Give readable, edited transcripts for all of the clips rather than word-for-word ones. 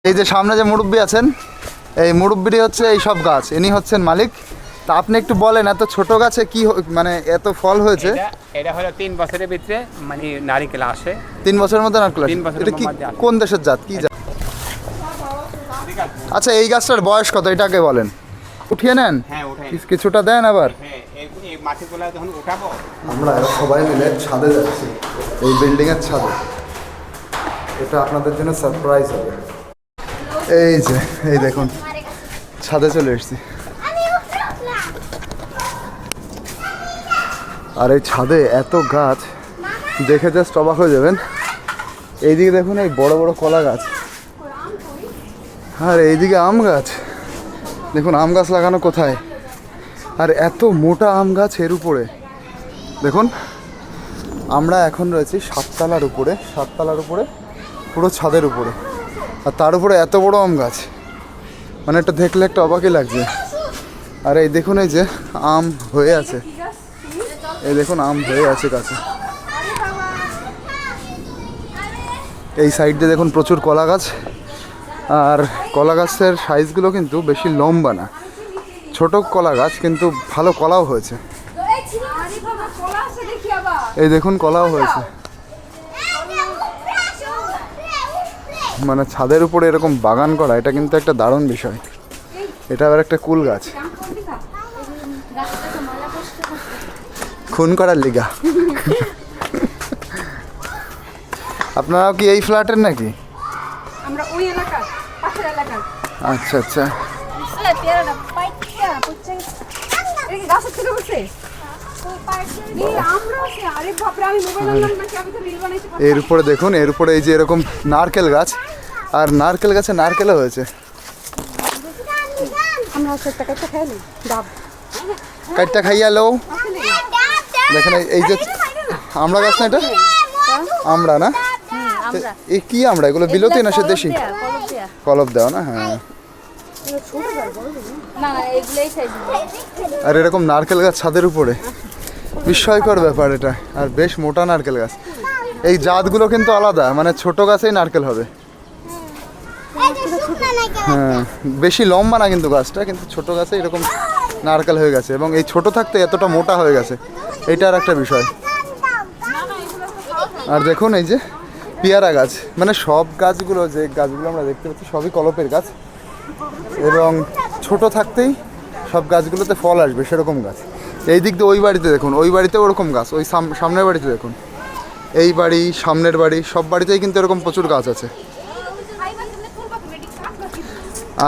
এই যে সামনে যে মুরব্বি আছেন, এই মুরব্বিটি হচ্ছে এই সব গাছ, ইনি হচ্ছেন মালিক। তা আপনি একটু বলেন, এত ছোট গাছে কি মানে এত ফল হয়েছে? এটা হলো 3 বছরের ভিতরে মানে নারকেল আসে। 3 বছরের মধ্যে নারকেল আসে? এটা কি কোন দেশের জাত, কি জাত? আচ্ছা, এই গাছটার বয়স কত এটা আগে বলেন। উঠিয়ে নেন, হ্যাঁ উঠাই। কিছুটা দেন আবার। হ্যাঁ, এই মাটিগুলো যখন উঠাবো আমরা সবাই মিলে ছাদে যাচ্ছি, এই বিল্ডিংয়ের ছাদে। এটা আপনাদের জন্য সারপ্রাইজ হবে। এই যে এই দেখুন, ছাদে চলে এসেছি। আর এই ছাদে এত গাছ দেখে জাস্ট অবাক হয়ে যাবেন। এইদিকে দেখুন, এই বড় বড় কলা গাছ, আর এইদিকে আম গাছ। দেখুন আম গাছ লাগানো কোথায়, আর এত মোটা আম গাছ এর উপরে। দেখুন আমরা এখন রয়েছি 7 তলার উপরে, পুরো ছাদের উপরে, আর তার উপরে এত বড় আম গাছ, মানে এটা দেখলে একটা অবাকই লাগছে। আর এই দেখুন, এই যে আম হয়ে আছে, এই দেখুন আম হয়ে আছে গাছে। এই সাইড দিয়ে দেখুন প্রচুর কলা গাছ, আর কলা গাছের সাইজগুলো কিন্তু বেশি লম্বা না, ছোট কলা গাছ, কিন্তু ভালো কলাও হয়েছে। এই দেখুন কলাও হয়েছে। মানে ছাদের উপরে এরকম বাগান করা, এটা কিন্তু একটা দারুণ বিষয়। এটা আবার একটা কুল গাছ, খুন করার লিগা। আপনারাও কি এই ফ্ল্যাটের নাকি? আমরা ওই এলাকার, পাশের এলাকার। আচ্ছা আচ্ছা। পেয়ারাটা পাইকা পড়ছে। এই গাছের থেকে উঠছে। আরে বাপরে, আমি মোবাইল আনলাম নাকি, আমি তো রিল বানাইতে পারি। এর উপরে দেখুন, এর উপরে এই যে এরকম নারকেল গাছ, আর নারকেল গাছে নারকেলও হয়েছে। আমরা হচ্ছে একটা কাইটা খাই নি, ডাব। কাইটটা খাইয়া লো। দেখেন এই যে আমরা গাছ না, এটা আমরা না, এই কি আমরা, এগুলো বিলতি না সে দেশি? কলব দেওয়া না, হ্যাঁ। আর এরকম নারকেল গাছ ছাদের উপরে, বিস্ময়কর ব্যাপার এটা। আর বেশ মোটা নারকেল গাছ। এই জাতগুলো কিন্তু আলাদা, মানে ছোট গাছেই নারকেল হবে। হ্যাঁ, বেশি লম্বা না কিন্তু গাছটা, কিন্তু ছোট গাছে এরকম নারকেল হয়ে গেছে, এবং এই ছোট থাকতে এতটা মোটা হয়ে গেছে, এটা আর একটা বিষয়। আর দেখুন এই যে পেয়ারা গাছ, মানে সব গাছগুলো, যে গাছগুলো আমরা দেখতে পাচ্ছি সবই কলপের গাছ, এবং ছোট থাকতেই সব গাছগুলোতে ফল আসবে সেরকম গাছ। এই দিক দিয়ে ওই বাড়িতে দেখুন, ওই বাড়িতে ওরকম গাছ, ওই সামনের বাড়িতে দেখুন, এই বাড়ি, সামনের বাড়ি, সব বাড়িতেই কিন্তু এরকম প্রচুর গাছ আছে।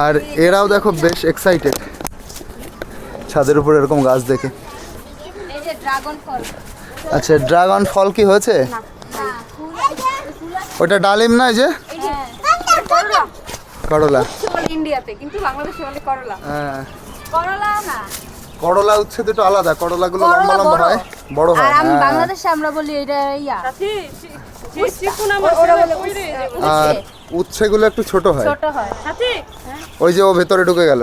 আর এরাও দেখো বেশ এক্সাইটেড ছাদের উপর এরকম গাছ দেখে। আচ্ছা, ড্রাগন ফল কি হয়েছে? ওটা ডালিম না, এই যে করলা। ইন্ডিয়াতে, কিন্তু বাংলাদেশে বলে করলা। হ্যাঁ, করলা না, করলা হচ্ছে দুটো আলাদা, করলাগুলো লম্বা লম্বা হয়, বড় হয়। আর বাংলাদেশে আমরা বলি এটা ইয়া, আর উচ্ছেগুলো একটু ছোট হয়। ছোট হয়। ওই যে ও ভেতরে ঢুকে গেল।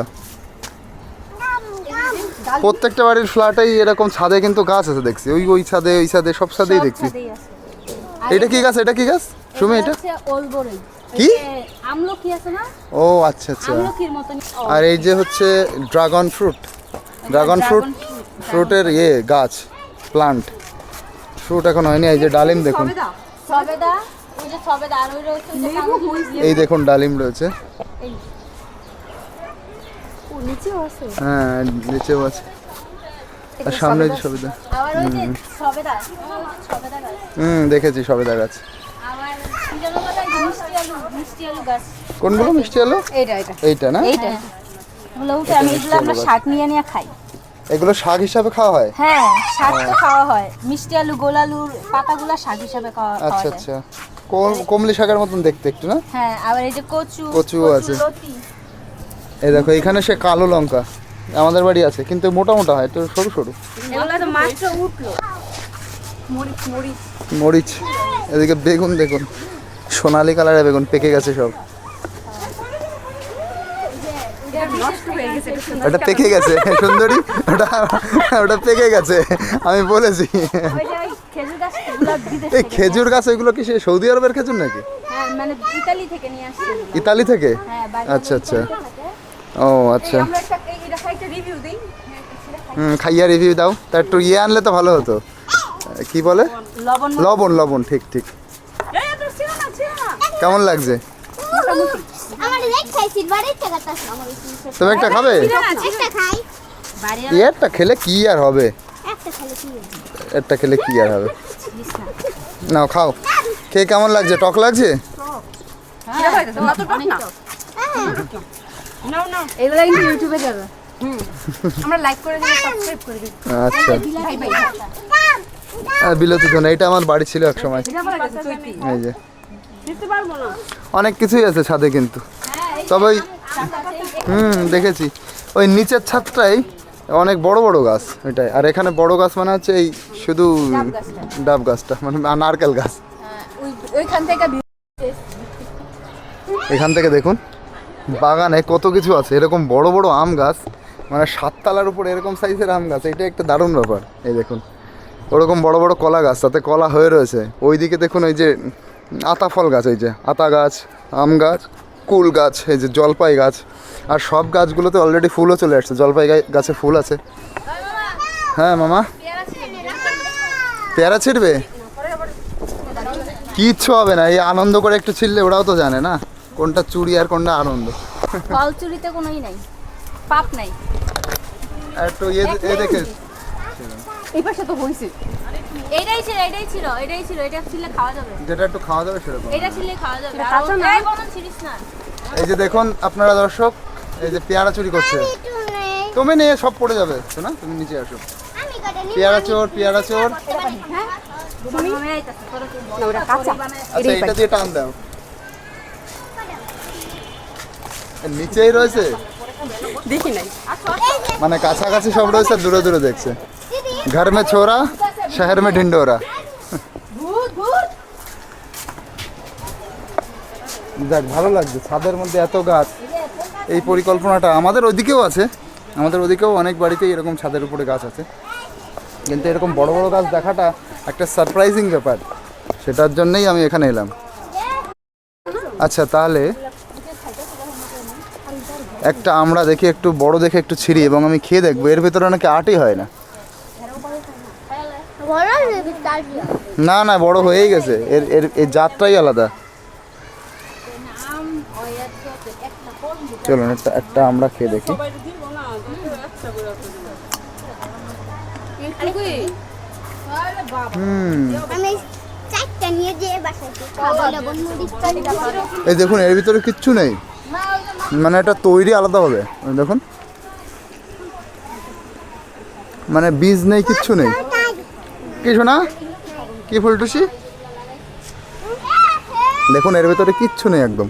প্রত্যেকটা বাড়ির ফ্ল্যাটেই এরকম ছাদে কিন্তু গাছ আছে দেখছি, ওই ছাদে, ওই ছাদে, সব ছাদেই দেখছি। এটা কি গাছ, এটা কি গাছ সুমি? এটা ওলবরই, কি আমলকি আছে না? ও আচ্ছা আচ্ছা। আমলকির মতন। আর এই যে হচ্ছে ড্রাগন ফ্রুটের গাছ, প্লান্ট। ফ্রুট এখন হয়নি। এই যে ডালিম দেখুন, সবেদা, ওই যে সবেদা, আর ওই রয়েছে এই দেখুন ডালিম রয়েছে। নিচেও আছে, হ্যাঁ নিচেও আছে, আর সামনে যে সবেদা। আবার ওই যে সবেদা, সবেদা গাছ। দেখেছি সবেদা গাছ। আবার মিষ্টি আলু গাছ। কোনগুলো মিষ্টি আলু? এইটা না, এইটা এগুলো উঠে, আমি এগুলো আমরা শাক নিয়ে খাই। এগুলো শাক হিসাবে খাওয়া হয়? হ্যাঁ, শাক তো খাওয়া হয়। মিষ্টি আলু, গোল আলুর পাতাগুলো শাক হিসাবে খাওয়া হয়। আচ্ছা আচ্ছা, কমলি শাকের মতন দেখতে একটু না? হ্যাঁ, আবার এই যে কচু আছে। এই দেখো এখানে সে কালো লঙ্কা, আমাদের বাড়ি আছে, কিন্তু মোটা মোটা হয়, তো সরু সরু। এগুলো তো মাত্র উঠলো। মরিচ। এদিকে বেগুন দেখুন, সোনালি কালারের বেগুন, পেকে গেছে সব। ওটা পেকে গেছে সুন্দরী, ওটা পেকে গেছে, আমি বলেছি। এই খেজুর গাছ, ওইগুলো কি সে সৌদি আরবের খেজুর নাকি? মানে ইতালি থেকে নিয়ে আসছি। ইতালি থেকে? হ্যাঁ, বাড়ি আচ্ছা আচ্ছা, থাকে। ও আচ্ছা। আমরা একটা রিভিউ দিই। খাইয়া রিভিউ দাও। তা একটু ইয়ে আনলে তো ভালো হতো, কি বলে, লবণ লবণ লবণ, ঠিক ঠিক। কেমন লাগছে? আমার লেগ খাইছি বাড়ি থেকে তাস আমার তুমি একটা খাবে? একটা খাই বাড়ি একটা খেলে কি আর হবে, একটা খালি কি একটা খেলে কি আর হবে। নাও খাও, খেয়ে কেমন লাগছে? টক লাগছে? এগুলো কিন্তু ইউটিউবে যাবে। আমরা লাইক করে দিই, সাবস্ক্রাইব করে দিই। আচ্ছা, ভাই ভাই বিলতি ধনে, এটা আমার বাড়ি ছিল এক সময়। এই যে অনেক কিছুই আছে ছাদে, কিন্তু তবে ওই দেখেছি ওই নিচের ছাদটাই অনেক বড় বড় গাছ ওইটাই। আর এখানে বড় গাছ মানে হচ্ছে এই শুধু ডাব গাছটা, মানে নারকেল গাছ। ওইখান থেকে এখান থেকে দেখুন বাগানে কত কিছু আছে, এরকম বড় বড় আম গাছ, মানে 7 তলার উপরে এরকম সাইজের আম গাছ, এটা একটা দারুণ ব্যাপার। এই দেখুন ওরকম বড় বড় কলা গাছ, তাতে কলা হয়ে রয়েছে। ওইদিকে দেখুন ওই যে আতা ফল গাছ, ওই যে আতা গাছ, আম গাছ, কুল গাছ, এই যে জলপাই গাছ। আর সব গাছগুলোতে অলরেডি ফুলও চলে আসছে, জলপাই গাছে ফুল আছে। হ্যাঁ মামা, পেয়ারা ছিঁড়বে? কিচ্ছু হবে না, এই আনন্দ করে একটু ছিঁড়লে, ওরাও তো জানে না কোনটা চুরি আর কোনটা আনন্দ। ফল চুরিতে কোনোই নাই, পাপ নাই। আর একটু এ দেখে এই পাশে তো হইছে। এটাই ছিল, এটা ছিলে খাওয়া যাবে। যেটা একটু খাওয়া যাবে সেরকম। এটা ছিলে খাওয়া যাবে। এটা কাঁচা না? এই বলুন ছিড়িস না। এই যে দেখুন আপনারা দর্শক, এই যে পেয়ারা চুরি করছে। তুমি নিয়ে সব পড়ে যাবে, শোনা তুমি নিচে আসো। আমি কটা নি পেয়ারা চোর, পেয়ারা চোর। না ওটা কাঁচা। আচ্ছা এটা দিয়ে টান দাও। এর নিচেই রয়েছে, দেখি নাই। মানে কাছাকাছি সব রয়েছে, দূরে দূরে দেখছে। ঘর মে ছোরা, শহর মে ঢিন্ডোরা। যাক, ভালো লাগছে ছাদের মধ্যে এত গাছ। এই পরিকল্পনাটা আমাদের ওইদিকেও আছে, আমাদের ওদিকেও অনেক বাড়িতেই এরকম ছাদের উপরে গাছ আছে, কিন্তু এরকম বড় বড় গাছ দেখাটা একটা সারপ্রাইজিং ব্যাপার, সেটার জন্যই আমি এখানে এলাম। আচ্ছা তাহলে একটা আমরা দেখি, একটু বড় দেখে একটু ছিঁড়ি এবং আমি খেয়ে দেখবো এর ভেতরে নাকি আটই হয় না। বড় তার না না, বড় হয়েই গেছে, এর এর এর জাতটাই আলাদা। চলুন একটা আমরা খেয়ে দেখি। আমি চারটা নিয়ে যে বাসায় খাবো লবণ মরিচ এই দেখুন এর ভিতরে কিচ্ছু নেই, মানে এটা তৈরি আলাদা হবে। ওই দেখুন, মানে বীজ নেই, কিচ্ছু নেই। কি শোনা, কি ফুলটুসি? দেখুন এর ভিতরে কিচ্ছু নেই একদম।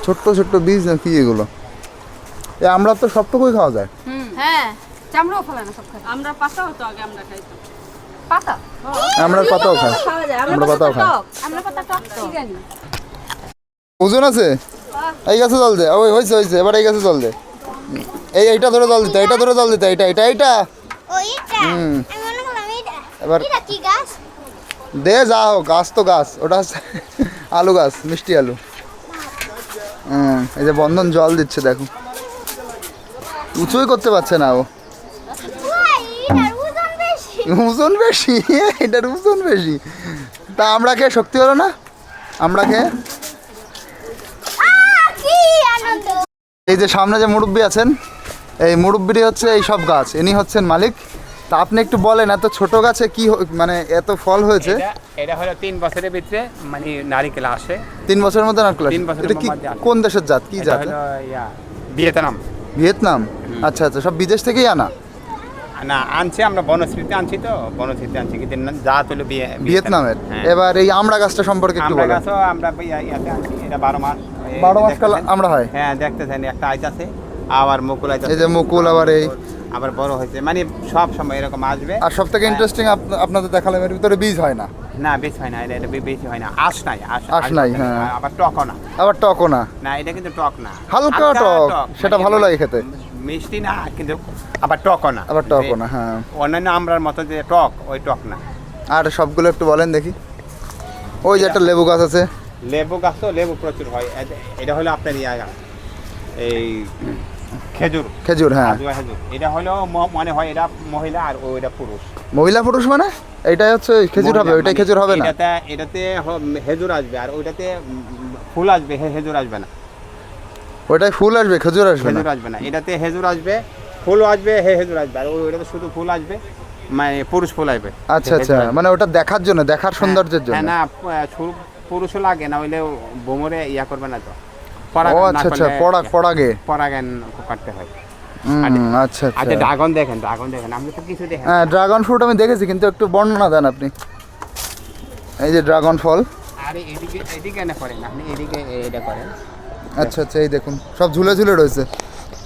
ছোট্ট ছোট্ট বীজ না কি এগুলো? এ আমরা তো সবটুকুই খাওয়া যায়। হ্যাঁ, চামড়াও ফেলে না সব খাই। আমরা পাতা হতো আগে আমরা খাইতাম। পাতা। আমরা পাতাও খাই, খাওয়া যায়। আমরা পাতাও খাই। আমরা পাতা টক তো। কি জানি। ওজন আছে? এই গাছে জল দে। ওই হয়েছে হয়েছে, এবার এই গাছে জল দে। এইটা ধরে জল দিতে, এইটা ধরে জল দিতে, এইটা। ওইটা হুম। আমি মনে করলাম এটা এবার এটা কি গাছ দে, যা হোক, গাছ তো গাছ, ওটা হচ্ছে আলু গাছ, মিষ্টি আলু। এই যে বন্ধন জল দিচ্ছে, দেখো উঁচুই করতে পারছে না ও। ভাই এটার ওজন বেশি ওজন বেশি, এটার ওজন বেশি। তা আমরা খেয়ে শক্তি হলো না? আমরা খেয়ে কি আনন্দ এই যে সামনে যে মুরব্বি আছেন, এই মুরব্বিটি হচ্ছে এই সব গাছ, ইনি হচ্ছেন মালিক। তা আপনি একটু বলেন, এত ছোট গাছে কি মানে এত ফল হয়েছে? এটা হলো 3 বছরের ভিতরে মানে নারিকেল আসে। 3 বছরের মধ্যে নারকেল আসে। 3 বছরের এটা কি মধ্যে আসে। কোন দেশের জাত, কি এটা জাত? হলো ভিয়েতনাম। ভিয়েতনাম? আচ্ছা আচ্ছা, সব বিদেশ থেকেই আনা? না, আনছি আমরা বনশ্রীতে আনছি, তো বনশ্রীতে আনছি, কিন্তু জাত হলো ভিয়েতনামের। হ্যাঁ। এবার এই আমড়া গাছটা সম্পর্কে একটু আমরা বলেন। গাছও আমরা ইয়াতে আনছি, এটা 12 মাস। 12 মাস কাল দেখতেছেন? আমরা হয়। হ্যাঁ দেখতেছেন, একটা আইত আছে, আবার মুকুল আইত এই যে মুকুল, আবার এই আবার বড় হয়েছে, মানে সব সময় এরকম আসবে। আর সব থেকে ইন্টারেস্টিং আপনাদের দেখালাম এর ভিতরে বীজ হয় না। না, বেশি হয় না, এটা বেশি হয় না, আঁশ নাই, আঁশ নাই, হ্যাঁ। আবার টকও না। আবার টকও না, না, এটা কিন্তু টক না, হালকা টক, সেটা ভালো লাগে খেতে। মিষ্টি না কিন্তু আবার টকও না। আবার টকও না, হ্যাঁ। অন্যান্য আমরার মতো যে টক, ওই টক না। আর সবগুলো একটু বলেন দেখি। ওই যে একটা লেবু গাছ আছে। লেবু গাছ তো লেবু প্রচুর হয়। এটা হলো আপনার এই খেজুর। খেজুর, হ্যাঁ। আদুয়া খেজুর। এটা হলো মনে হয় এটা মহিলা আর ওইটা পুরুষ। মহিলা পুরুষ মানে এইটাই হচ্ছে খেজুর হবে, ওইটাই খেজুর হবে না? এটাতে খেজুর আসবে আর ওইটাতে ফুল আসবে, খেজুর আসবে না। ওইটাই ফুল আসবে, খেজুর আসবে না? খেজুর আসবে না। এটাতে খেজুর আসবে, ফুলও আসবে, খেজুর আসবে। আর ওইটাতে শুধু ফুল আসবে, মানে পুরুষ ফুল আসবে। আচ্ছা আচ্ছা, মানে ওটা দেখার জন্য, দেখার সৌন্দর্যের জন্য? হ্যাঁ, না পুরুষও লাগে না, হইলে বোমরে ইয়া করবে না তো। ও আচ্ছা আচ্ছা, পরাগে পরাগায়ন করতে হয়। আচ্ছা আচ্ছা, আচ্ছা। ড্রাগন দেখেন, আপনি তো কিছু দেখেন। হ্যাঁ, ড্রাগন ফ্রুট আমি দেখেছি, কিন্তু একটু বর্ণনা দেন আপনি। এই যে ড্রাগন ফল। আরে এদিকে না করেন আপনি, এদিকে এটা করেন। আচ্ছা আচ্ছা, এই দেখুন সব ঝুলে ঝুলে রয়েছে।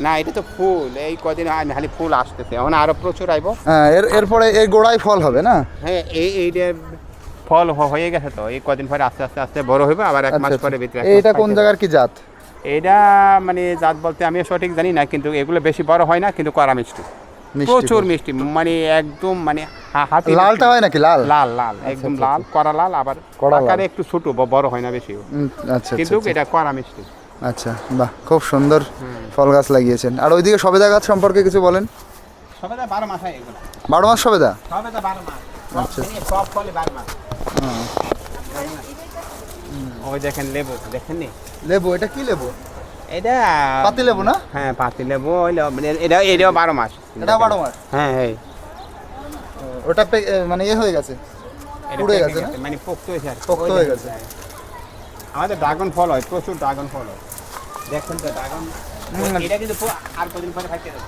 না, এটা তো ফুল, এই কদিন খালি ফুল আসতেছে, এখন আরো প্রচুর আইব। হ্যাঁ, এরপরে এই গোড়ায় ফল হবে না? হ্যাঁ, এইটা ফল হয়ে গেছে তো, এই কদিন পরে আস্তে আস্তে আস্তে বড় হইবে, আবার 1 মাস আচ্ছা, পরে ভিতরে। এইটা কোন জায়গার কি জাত? এটা মানে জাত বলতে আমি সঠিক জানি না, কিন্তু এগুলো বেশি বড় হয় না, কিন্তু কড়া মিষ্টি, মিষ্টি প্রচুর ফল। মিষ্টি, মানে একদম মানে হাতি লালটা হয় নাকি? লাল লাল লাল একদম আচ্ছা, লাল, কড়া লাল, আবার কড়া লাল। আকারে একটু ছোট, বড় হয় না বেশি, আচ্ছা কিন্তু আচ্ছা এটা কড়া মিষ্টি। আচ্ছা, বাহ, খুব সুন্দর ফল গাছ লাগিয়েছেন। আর ওইদিকে সবেদা গাছ সম্পর্কে কিছু বলেন। সবেদা 12 মাস হয় এগুলো, 12 মাস সবেদা? সবেদা 12 মাস। আচ্ছা। সব ফলে 12 মাস। ওই দেখেন লেবু, দেখেন নি লেবু? এটা কি লেবু? এটা পাতি লেবু না? হ্যাঁ, পাতি লেবু হইলো, এটাও 12 মাস। এটা 12 মাস? হ্যাঁ হ্যাঁ, ওটা মানে ইয়ে হয়ে গেছে, এটা পুড়ে পেকে গেছে না? মানে পোক্ত হয়েছে আর কি। পোক্ত ওই হয়ে দেখেন, গেছে। হ্যাঁ। আমাদের ড্রাগন ফল হয়, প্রচুর ড্রাগন ফল হয়, দেখছেন তো ড্রাগন। এটা কিন্তু আর কদিন পরে খাইতে হবে।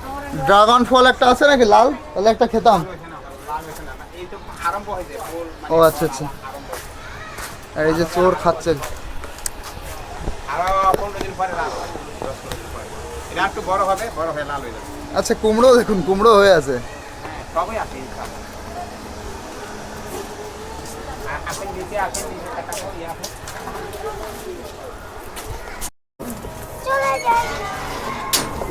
ড্রাগন ফল একটা আছে নাকি লাল? তাহলে একটা খেতাম। এই তো আরম্ভ হয়েছে ফুল, ও আচ্ছা আচ্ছা। আর এই যে চোর খাচ্ছে। আরো 15 দিন পরে লাল হবে, 10 দিন পরে এটা একটু বড় হবে, বড় হয়ে লাল হয়ে যাবে। আচ্ছা, কুমড়ো দেখুন, কুমড়ো হয়ে আছে। হ্যাঁ, সবই আছে ইনশাআল্লাহ। আপনি নিচে আসেন, নিচে একটা ইয়ে আছে।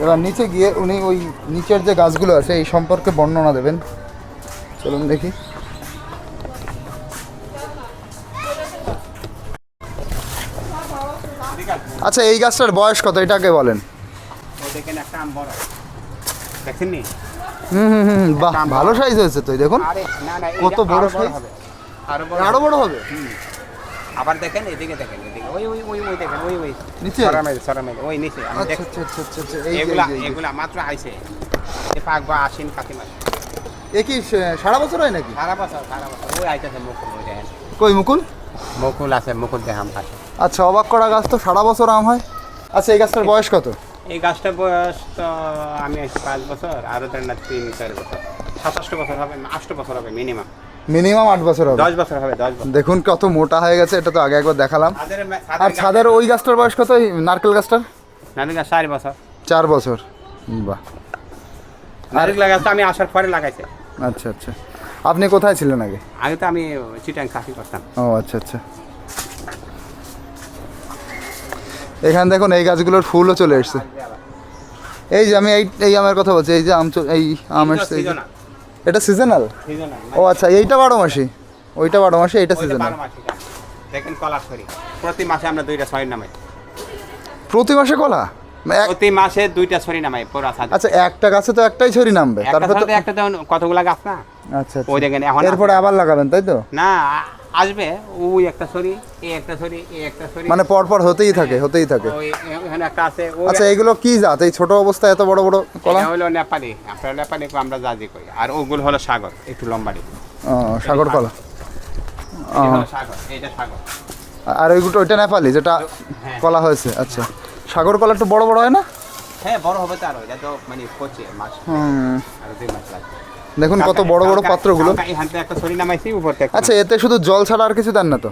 এবার নিচে গিয়ে উনি ওই নিচের যে গাছগুলো আছে এই সম্পর্কে বর্ণনা দেবেন। চলুন দেখি। আচ্ছা, এই গাছটার বয়স কত এটাকে বলেন? ওই দেখেন একটা আম বড়, দেখছেন নি? বাহ, ভালো সাইজ হয়েছে তো, এই দেখুন আরে না না, কত বড় size? হবে, আরো আরো বড় হবে। আবার দেখেন এদিকে, দেখেন এদিকে, ওই দেখেন, ওই নিচে? সরামেল ওই নিচে। আমি আচ্ছা দেখ, আচ্ছা আচ্ছা আচ্ছা আচ্ছা, এই যে, এগুলা এই যে, এই যে। এগুলা মাত্র আইছে, এ পাকবা আশ্বিন কাতি মাস। এ কি সারা বছর হয় নাকি? সারা বছর ওই আইতেছে মুকুল, ওই দেখেন কই মুকুল? মুকুল আছে, মুকুল দেখাম পাশে। আচ্ছা, অবাক করা গাছ তো, সারা বছর আম হয়। আচ্ছা, এই গাছটার বয়স কত? এই গাছটার বয়স তো আমি আছি 5 বছর, আরো ধরেন না 3-4 বছর, 27 বছর হবে, 8 বছর হবে মিনিমাম। মিনিমাম 8 বছর হবে। 10 বছর হবে, 10 বছর। দেখুন কত মোটা হয়ে গেছে, এটা তো আগে একবার দেখালাম। আর ছাদের ওই গাছটার বয়স কত, ওই নারকেল গাছটার? নারকেল গাছ 4 বছর। 4 বছর, বাহ। নারকেল গাছটা আমি আসার পরে লাগাইছে। আচ্ছা আচ্ছা, আপনি কোথায় ছিলেন আগে? আগে তো আমি চিটাং চাকরি করতাম। ও আচ্ছা আচ্ছা। এখানে দেখুন এই গাছগুলোর ফুলও চলে এসছে। এই যে আমি এই আমের কথা বলছি, এই যে এই আম এসছে, এই যে। Seasonal, এটা সিজনাল? seasonal, ও আচ্ছা, এইটা 12 মাসি, ওইটা 12 মাসি, এইটা ওই যে সিজনাল। 12 মাসি গাছ। দেখেন কলা ছড়ি, প্রতি মাসে আমরা 2টা ছড়ি নামাই। প্রতি মাসে কলা? প্রতি মাসে 2টা ছড়ি নামাই পুরো ছাদে। আচ্ছা, একটা গাছে তো একটাই ছড়ি নামবে, একটা তারপর তো ছাদে একটা তেমন কতগুলা গাছ না। আচ্ছা ওই দেখেন এখন এরপরে আবার লাগাবেন, তাই তো? না, আসবে ওই একটা ছড়ি, এই একটা ছড়ি, এই একটা ছড়ি, মানে পর পর হতেই থাকে, হতেই থাকে। ওই এখানে একটা আছে। আচ্ছা, এইগুলো কি জাত? এই ছোট অবস্থায় এত বড় বড় কলা? এটা হলো নেপালি, আপনার নেপালি আমরা জাজি করি, আর ওগুলো হলো সাগর, একটু লম্বাড়ি। ও, সাগর কলা। এটা হলো সাগর, এইটা সাগর। আর ওইটা নেপালি যেটা হ্যাঁ। কলা হয়েছে। আচ্ছা, সাগর কলা একটু বড় বড় হয় না? হ্যাঁ, বড় হবে তো আরো, এটা তো মানে পচে মাস, আর 2 মাস লাগবে। দেখুন কত বড় বড় পাত্রগুলো। এখান থেকে একটা ছড়ি নামাইছি, উপর থেকে। আচ্ছা, এতে শুধু জল ছাড়া আর কিছু দেন না তো?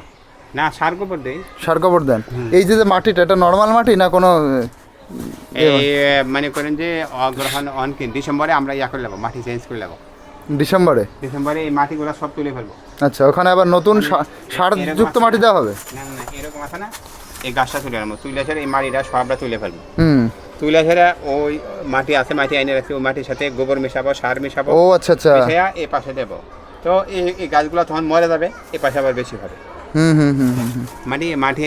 না, সার গোবর দেই। সার গোবর দেন। এই যে যে মাটিটা, এটা নর্মাল মাটি না কোনো? এই মানে করেন যে অগ্রহণ অনকিন ডিসেম্বরে আমরা ইয়া করে নেবো, মাটি চেঞ্জ করে নেবো। ডিসেম্বরে? ডিসেম্বরে এই মাটিগুলো সব তুলে ফেলবো। আচ্ছা, ওখানে আবার নতুন সার যুক্ত মাটি দেওয়া হবে? না না, এরকম আছে না, এই গাছটা তুলে আনবো, তুলে এসে এই মাটিটা সবটা তুলে ফেলবো। তুলে ছেড়ে ওই মাটি আছে, মাটি আইনে রাখছি, ওই মাটির সাথে গোবর মেশাবো, সার মেশাবো, ও আচ্ছা আচ্ছা। মিশিয়ে এই পাশে দেবো। তো এই গাছগুলো তখন মরে যাবে, এই পাশে আবার বেশি হবে। হুম হুম হুম হুম হুম। মাটি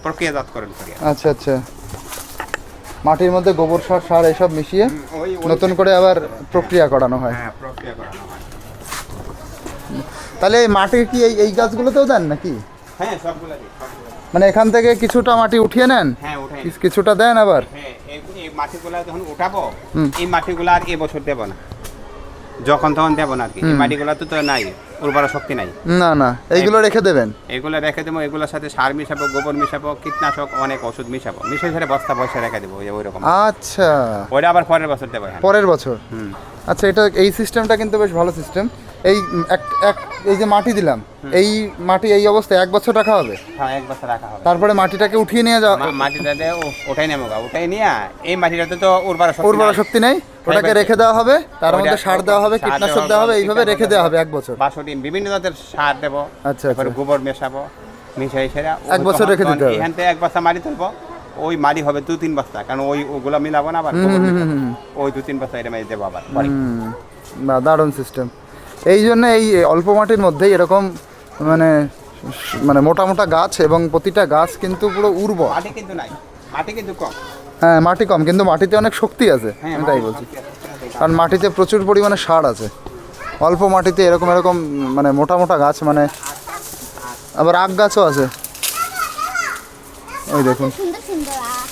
প্রক্রিয়াজাতকরণ করি। আচ্ছা আচ্ছা, মাটির মধ্যে গোবর সার সার এসব মিশিয়ে ওই নতুন করে আবার প্রক্রিয়া করানো হয়। হ্যাঁ, প্রক্রিয়া করানো হয়। তাহলে এই মাটি কি এই গাছগুলোতেও দেন নাকি? হ্যাঁ, সবগুলো দিই, সবগুলো দিই। মানে এখান থেকে কিছুটা মাটি উঠিয়ে নেন, হ্যাঁ, উঠাই। কিছুটা দেন আবার? হ্যাঁ, এই মাটিগুলা যখন উঠাবো, হুম। এই মাটিগুলা আর এবছর দেবো না, যখন তখন দেবো না আর কি। এই মাটিগুলা তো নাই, উর্বর শক্তি নাই। না না, এইগুলো রেখে দেবেন? এগুলো রেখে দেবো, এগুলোর সাথে সার মিশাবো, গোবর মিশাবো, কীটনাশক, অনেক ওষুধ মিশাবো, মিশিয়ে ছেড়ে বস্তা পয়সা রেখে দেবো ওই রকম। আচ্ছা, ওইটা আবার পরের বছর দেবো। হ্যাঁ। পরের বছর? হুম। আচ্ছা, এটা এই সিস্টেমটা কিন্তু বেশ ভালো সিস্টেম। এই এই যে মাটি দিলাম, এই মাটি এই অবস্থায় 1 বছর রাখা হবে? হ্যাঁ, 1 বছর রাখা হবে। তারপরে মাটিটাকে উঠিয়ে নিয়ে যাওয়া? মাটিটা দিয়ে ওটাই নেবো, ওটাই নিয়ে এই মাটিটাতে তো উর্বর শক্তি নেই, ওটাকে রেখে দেওয়া হবে, তার মধ্যে সার দেওয়া হবে, কীটনাশক দেওয়া হবে, এইভাবে রেখে দেওয়া হবে 1 বছর। 62 বিভিন্ন জাতের সার দেবো। আচ্ছা তারপরে আচ্ছা, গোবর মেশাবো, মিশাই সেরা 1 বছর রেখে দিতে হবে। এখান থেকে 1 বস্তা মাটি তুলবো, ওই মাটি হবে 2-3 বস্তা, কারণ ওগুলো মিলাবো না আবার, গোবর মিশাবো। ওই 2-3 বস্তা এটা মাটি দেবো আবার পরে। না, দারুণ সিস্টেম। এই জন্য এই অল্প মাটির মধ্যেই এরকম মানে মানে মোটা মোটা গাছ, এবং প্রতিটা গাছ কিন্তু পুরো উর্বর। মাটি কিন্তু নাই, মাটি কিন্তু কম। হ্যাঁ, মাটি কম, কিন্তু মাটিতে অনেক শক্তি আছে, হ্যাঁ, আমি তাই বলছি। কারণ মাটিতে প্রচুর পরিমাণে সার আছে। অল্প মাটিতে এরকম এরকম মানে মোটা মোটা গাছ, মানে আবার আখ গাছও আছে, ওই দেখুন। সুন্দর সুন্দর আখ।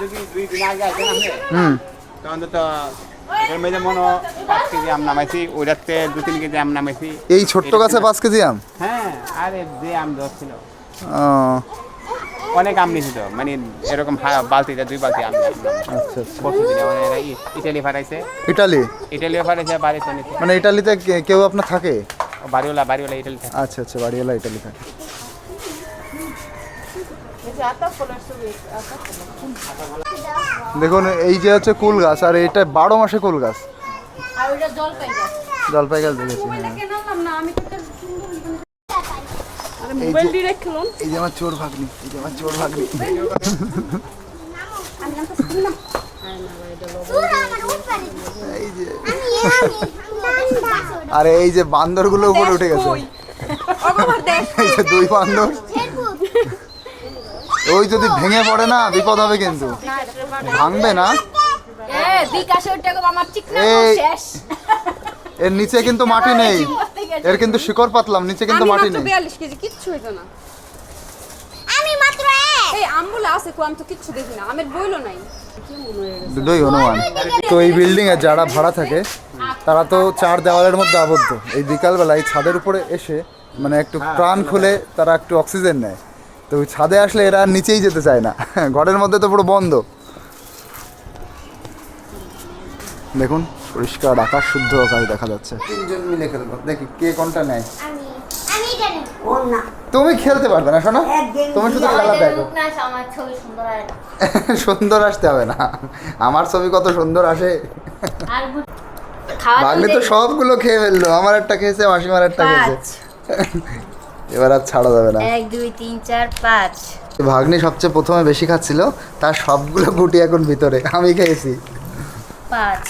যদি 2 দিন আগে আসেন আপনি, হুম। তো অন্তত এটার মধ্যে মনে 5 কেজি আম নামাইছি, ওইটাতে 2-3 কেজি আম নামাইছি। এই ছোট্ট গাছে 5 কেজি আম? হ্যাঁ, আরে যে আম ধরছিল, ও, অনেক আম নিয়েছিল, মানে এরকম বালতিতে 2 বালতি আম নিয়েছিল। আচ্ছা আচ্ছা। পরশুদিনে ওরা ইটালি পাঠাইছে, ইটালিও পাঠাইছে, বাড়িতে নিচ্ছে। মানে ইটালিতে কেউ আপনার থাকে? বাড়িওয়ালা ইটালি থাকে। আচ্ছা আচ্ছা, বাড়িওয়ালা ইটালি থাকে। দেখুন, এই যে হচ্ছে কুল গাছ, আর এটা 12 মাসে কুল গাছ। আর ওটা জলপাই গাছ। জলপাই গাছ দেখেছি, হ্যাঁ। কেন আনলাম না আমি তো আরে এই মোবাইল যে- দিয়ে রাখলাম। এই যে আমার চোর ভাগ্নি, এই যে আমার চোর ভাগ্নি। এই যে, আরে এই যে বান্দরগুলো উপরে উঠে গেছে, এই যে 2 বান্দর, ওই যদি ভেঙে পড়ে না বিপদ হবে, কিন্তু ভাঙবে না। বিকাশে ওটা আমার চিকনা এই- শেষ। এর নিচে কিন্তু মাটি নেই, এর কিন্তু শিকড় পাতলাম, নিচে কিন্তু মাটি নেই। 42 কেজি কিচ্ছু হইতো না। আমি মাত্র এই আমগুলো আছে কো, আমি তো কিচ্ছু দেখি না, আমের বইলো নাই। দুটোই অনুমান। তো এই বিল্ডিং এ যারা ভাড়া থাকে তারা তো 4 দেওয়ালের মধ্যে আবদ্ধ। এই বিকালবেলায় ছাদের উপরে এসে মানে একটু প্রাণ খুলে তারা একটু অক্সিজেন নেয়। তো ওই ছাদে আসলে এরা আর নিচেই যেতে চায় না, ঘরের মধ্যে তো পুরো বন্ধ। দেখুন, পরিষ্কার আকাশ, শুদ্ধ আকাশ দেখা যাচ্ছে। 3জন মিলে খেলবো, দেখি কে কোনটা নেয়। আমি জানি তুমি খেলতে পারবে না, শোনো, তুমি শুধু খেলা দেখো। আমার ছবি সুন্দর আর সুন্দর আসতে হবে না, আমার ছবি কত সুন্দর আসে। আর ভাগ্নে তো সবগুলো খেয়ে ফেললো, আমার একটা খেয়েছে, মাসিমার একটা খেয়েছে, এবার আর ছাড়া যাবে না। 1 2 3 4 5 ভাগ্নি সবচেয়ে প্রথমে বেশি খাচ্ছিল, তার সবগুলো গুটি এখন ভিতরে, আমি খেয়েছি। 5